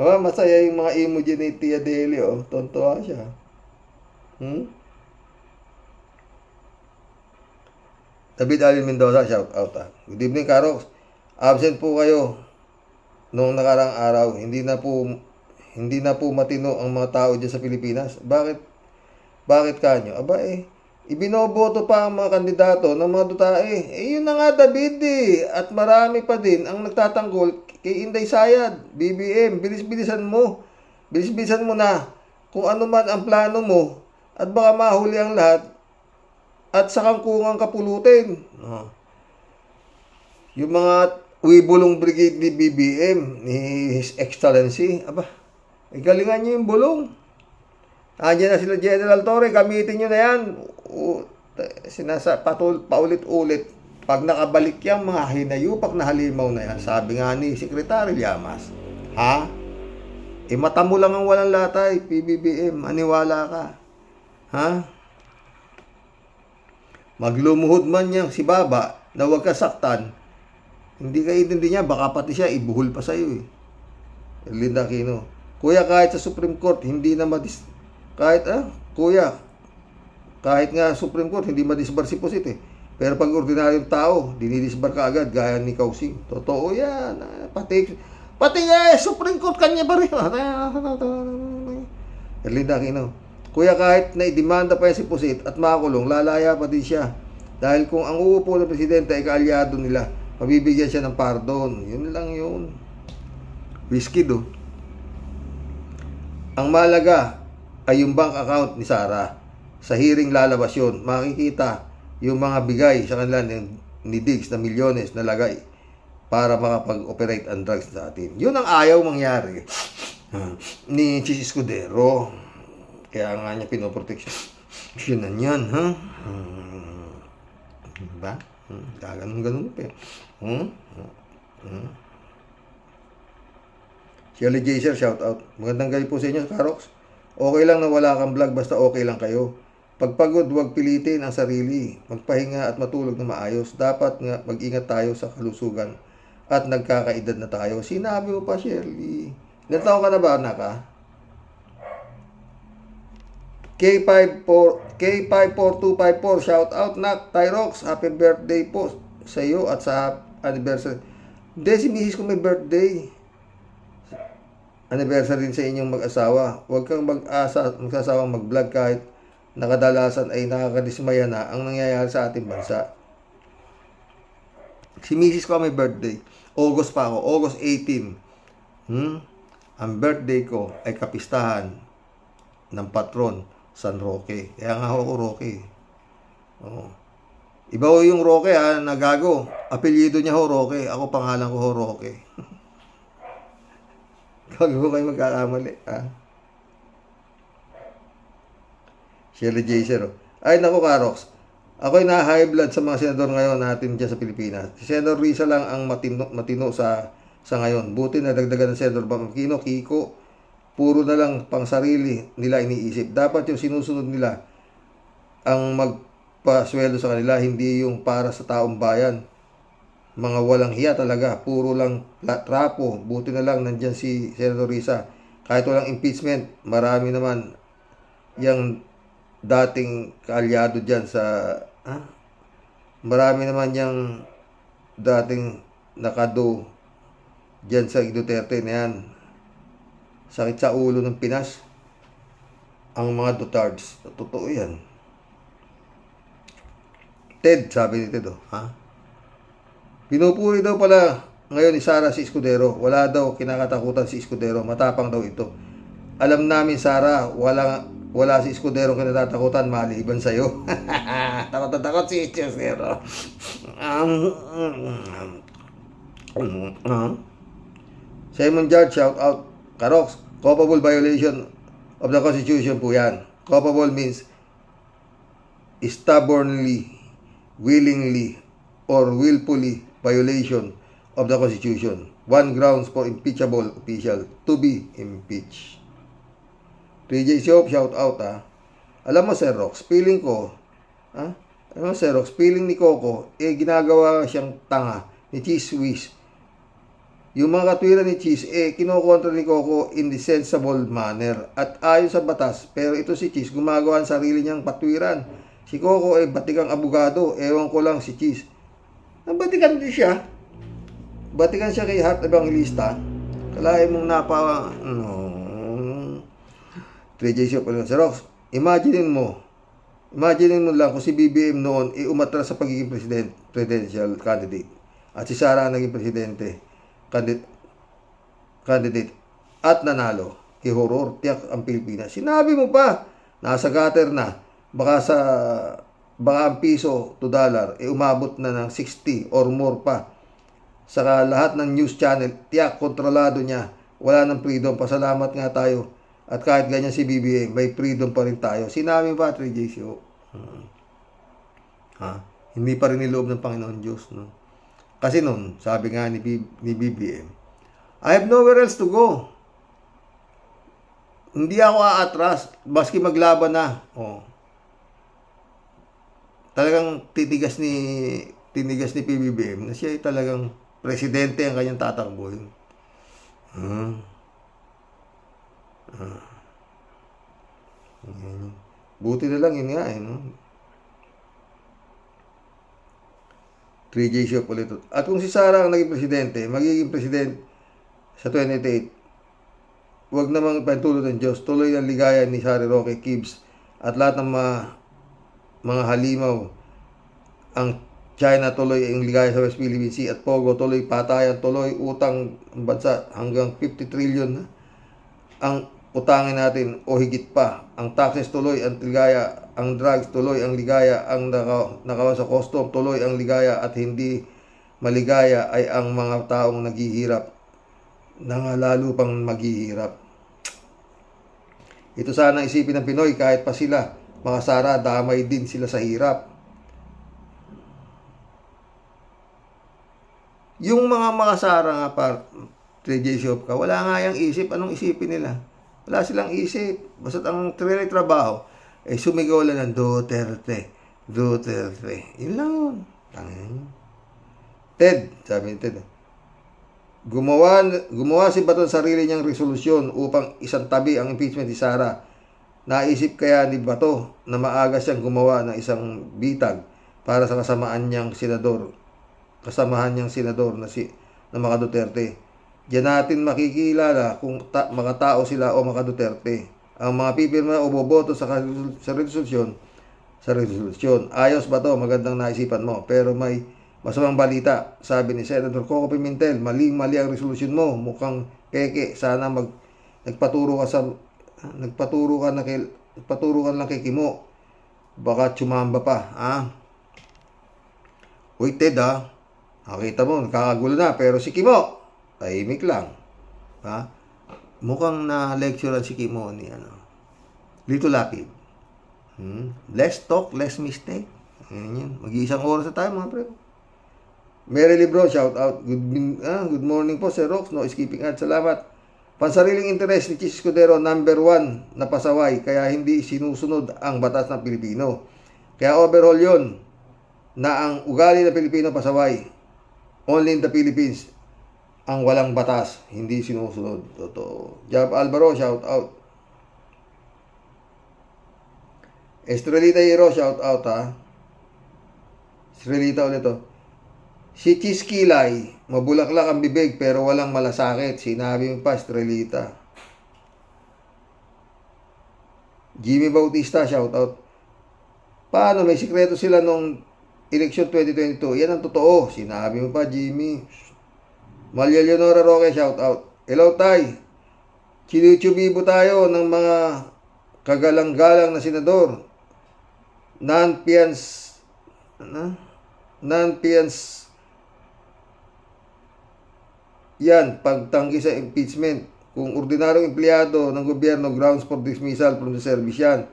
A: Masaya yung mga emoji ni Tia Deli, tontuwa siya. David Alin Mendoza, shout out. Good evening, Karox. Absent po kayo noong nakarang araw. Hindi na po matino ang mga tao dyan sa Pilipinas. Bakit kanyo? Ibinoboto pa ang mga kandidato ng mga dutae. Yun na nga, David, At marami pa din ang nagtatanggol kay Inday Sayad, BBM. Bilis-bilisan mo na kung ano man ang plano mo at baka mahuli ang lahat at sa kangkungang kapulutin. Yung mga Wibulong Brigade ni BBM, ni His Excellency, galingan nyo yung bulong. Andiyan na sila General Torre, gamitin nyo na yan. Paulit-ulit. Pag nakabalik yan, mga hinayupak na halimaw na yan. Sabi nga ni Secretary Llamas, mata mo lang ang walang latay, PBBM, maniwala ka. Maglumuhod man niya si Baba na huwag kasaktan, hindi ka intindi niya, baka pati siya ibuhol pa sa'yo Linda Aquino. Kuya, kahit sa Supreme Court, hindi na kahit nga Supreme Court, hindi madisbar si Pusit Pero pag ordinaryong tao, dinidisbar ka agad, gaya ni Kausing. Totoo yan. Pati Supreme Court kanya ba rin? Linda Aquino. Kuya, kahit na idemanda pa yan si Pusit at makakulong, lalaya pa din siya. Dahil kung ang uupo ng presidente ay kaalyado nila, mabibigyan siya ng pardon. Yun lang yun. Whiskey do. Ang malaga ay yung bank account ni Sara. Sa hearing lalabas yun. Makikita yung mga bigay sa kanila ni Diggs na milyones na lagay para makapag-operate ang drugs sa atin. Yun ang ayaw mangyari ni Chis Escudero. Kaya nga niya pinoproteksyon. Yun na yan, Diba? Ganun pa. Shirley Jaser, shout out. Magandang gabi po sa inyo, Karox. Okay lang na wala kang vlog, basta okay lang kayo. Pagpagod, huwag pilitin ang sarili. Magpahinga at matulog na maayos. Dapat nga mag-ingat tayo sa kalusugan. At nagkakaedad na tayo. Sinabi mo pa, Shirley. Ilan taon ka na ba, anak, K54254, shout out, Nak. Tyrox, happy birthday po sa iyo at sa anniversary. Hindi, si misis ko may birthday. Anniversary din sa inyong mag-asawa. Huwag kang magsasawang mag-vlog kahit na kadalasan ay nakakadismaya na ang nangyayari sa ating bansa. Si Mrs. ko may birthday. August pa ako. August 18. Ang birthday ko ay kapistahan ng patron, San Roque. Kaya nga ako Roque. Oo. Iba ho yung Roque nagago. Apelyido niya ho Roque. Ako pangalan ko ho Roque. Huwag ho kayo magkakamali. Shirley Jaser. Ay naku Karox. Ako'y na-high blood sa mga senador ngayon natin dyan sa Pilipinas. Si Senador Risa lang ang matino sa ngayon. Buti na dagdagan ng Senador Bangkino, Kiko, puro na lang pang sarili nila iniisip. Dapat yung sinusunod nila ang magpasweldo sa kanila, hindi yung para sa taong bayan. Mga walang hiya talaga, puro lang trapo. Buti na lang nandyan si Senador Risa. Kahit walang impeachment, marami naman yung dating kaalyado dyan sa marami naman yung dating nakado dyan sa Duterte na yan. Sakit sa ulo ng Pinas ang mga Dutards. Totoo yan. Ted, sabi ni Ted, pinupuri daw pala ngayon ni Sara si Escudero. Wala daw kinakatakutan si Escudero. Matapang daw ito. Alam namin, Sara, wala si Escudero kinatatakutan maliban sa'yo. Takot si Escudero. Simon George, shout out. Karox, culpable violation of the Constitution po yan. Culpable means stubbornly, willingly, or willfully violation of the Constitution. One grounds for impeachable official to be impeached. 3J Shop, shout out Alam mo Sir Rox, feeling ko, alam mo Sir Rox, feeling ni Coco, ginagawa siyang tanga ni Cheese Whiz. Yung mga katwiran ni Cheese, kinokontra ni Coco in the sensible manner at ayon sa batas. Pero ito si Cheese, gumagawa ang sarili niyang patwiran. Si Coco batikang abogado, ewan ko lang si Cheese. Nabatikan din siya. Batikan siya kay Heart Evangelista. Kalahin mong 3J Shop, Sir Rox, imagine mo lang kung si BBM noon umatras sa pagiging presidential candidate at si Sara ang naging presidente candidate at nanalo. Horror, tiyak ang Pilipinas. Sinabi mo pa, nasa gutter na, baka ang piso to dollar umabot na ng 60 or more pa. Saka lahat ng news channel, tiyak kontrolado niya. Wala ng freedom. Pasalamat nga tayo. At kahit ganyan si BBM, may freedom pa rin tayo. Sinabi pa, 3J Show. Hindi pa rin niloob ng Panginoon Diyos. No? Kasi nun, sabi nga ni BBM, I have nowhere else to go. Hindi ako aatras, baski maglaban na. Talagang tinigas ni PBBM na siya ay talagang presidente ang kanyang tatakbuhin. Buti na lang yun nga no? 3J Shop ulit. At kung si Sara ang naging presidente, magiging president sa 2028, huwag namang pantulot ng Diyos. Tuloy ang ligaya ni Sara Roque Gibbs at lahat ng mga halimaw. Ang China tuloy ang ligaya sa West Philippine Sea at Pogo tuloy patayan, tuloy utang ang bansa hanggang 50 trillion na ang utangin natin o higit pa. Ang taxes tuloy ang ligaya, ang drugs tuloy ang ligaya, ang nakawan sa custom tuloy ang ligaya at hindi maligaya ay ang mga taong naghihirap na lalo pang maghihirap. Ito sana isipin ng Pinoy kahit pa sila mga Sara, damay din sila sa hirap. Yung mga Sara nga pa 3J Shop ka, wala nga yung isip. Anong isipin nila? Wala silang isip. Basta ang trabaho, sumigaw lang ng Duterte. Yun lang yun. Ted, sabi ni Ted, gumawa si Bato ng sarili niyang resolusyon upang isang tabi ang impeachment ni Sara. Naisip kaya ni Bato na maaga siyang gumawa ng isang bitag para sa kasamahan niyang senador na mga Duterte. Diyan natin makikilala kung mga tao sila o mga Duterte. ang mga pipirma o boboto sa resolusyon. Ayos ba to? Magandang naisipan mo. Pero may masamang balita. Sabi ni Senator Coco Pimentel, mali ang resolusyon mo. Mukhang peke. Sana nagpaturo ka lang kay Kimo. Baka tsumamba pa. Uy, Ted, nakita mo, nakakagulo na. Pero si Kimo, tahimik lang. Mukhang na-lecturean si Kimo ni Lito Lapid. Less talk, less mistake. Yan. Mag-iisang oras na tayo, mga pre. Mary Libro, shout out. Good morning po, Sir Rox. No skipping ad. Salamat. Pansariling interes ni Chis Escudero, number 1 na pasaway, kaya hindi sinusunod ang batas ng Pilipino. Kaya overall yon na ang ugali ng Pilipino pasaway. Only in the Philippines ang walang batas, hindi sinusunod. Totoo. Jab Alvaro, shout out. Estrelita Hero, shout out Estrelita ulit to. Si Chiskilay, mabulaklak ang bibig pero walang malasakit. Sinabi mo pa, Estrelita. Jimmy Bautista, shout out. Paano? May sikreto sila nung election 2022. Yan ang totoo. Sinabi mo pa, Jimmy. Malia Leonora Roque, shout out. Hello, Tay. Chinuchubibo tayo ng mga kagalang-galang na senador. Non-pians yan, pagtanggi sa impeachment. Kung ordinaryong empleyado ng gobyerno, grounds for dismissal from the service yan.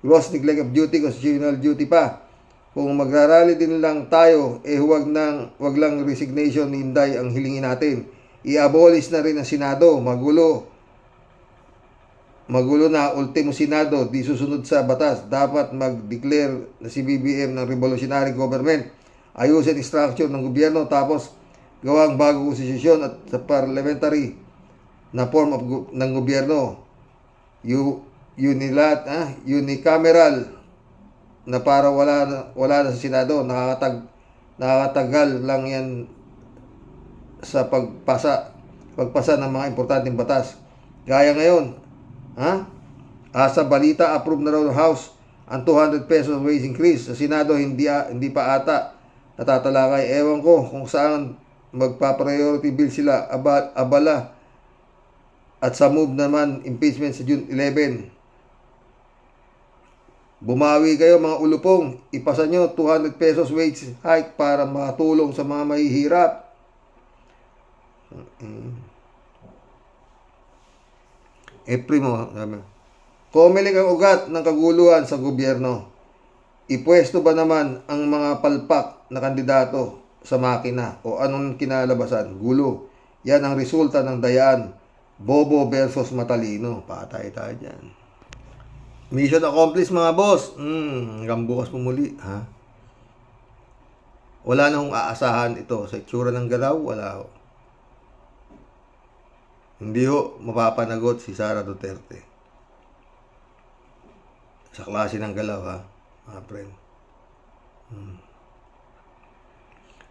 A: Gross neglect of duty, constitutional duty pa. Kung magrarally din lang tayo, wag lang resignation ni Inday ang hilingin natin. I-abolish na rin ang Senado. Magulo na, ultimo Senado, di susunod sa batas. Dapat mag-declare na si BBM ng revolutionary government. Ayusin structure ng gobyerno, tapos gawang bagong konstitusyon at sa parliamentary na form ng gobyerno. Unicameral na para wala na sa Senado. Nakakatagal lang yan sa pagpasa ng mga importanteng batas. Gaya ngayon, sa balita, approve na raw ng House ang 200 pesos wage increase. Sa Senado, hindi pa ata natatalakay. Ewan ko kung saan magpa-priority bill sila, abala. At sa move naman, impeachment sa June 11. Bumawi kayo, mga ulupong. Ipasa nyo 200 pesos wage hike para makatulong sa mga mahihirap. Komelik ang ugat ng kaguluhan sa gobyerno. Ipwesto ba naman ang mga palpak na kandidato sa makina o anong kinalabasan? Gulo. Yan ang resulta ng dayaan. Bobo versus matalino. Patay tayo dyan. Mission accomplished, mga boss. Hanggang bukas pumuli. Wala na akong aasahan ito. Sa itsura ng galaw, wala ho. Hindi ho mapapanagot si Sara Duterte. Sa klase ng galaw, mga friend.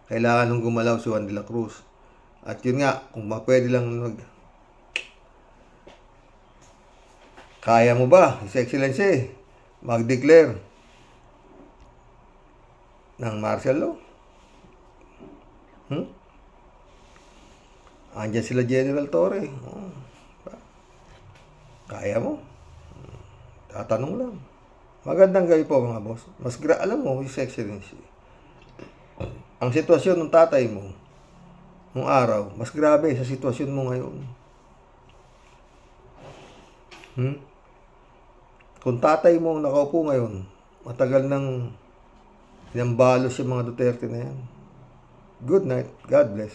A: Kailangan nung gumalaw si Juan de la Cruz. At yun nga, kung pwede lang kaya mo ba, His Excellency, mag-declare ng martial law? Andiyan sila General Torre. Kaya mo? Tatanong lang. Magandang gabi po, mga boss. Alam mo, His Excellency, ang sitwasyon ng tatay mo nung araw, mas grabe sa sitwasyon mo ngayon. Kung tatay mo nakaupo ngayon, matagal nang inambalos yung mga Duterte na yan. Good night. God bless.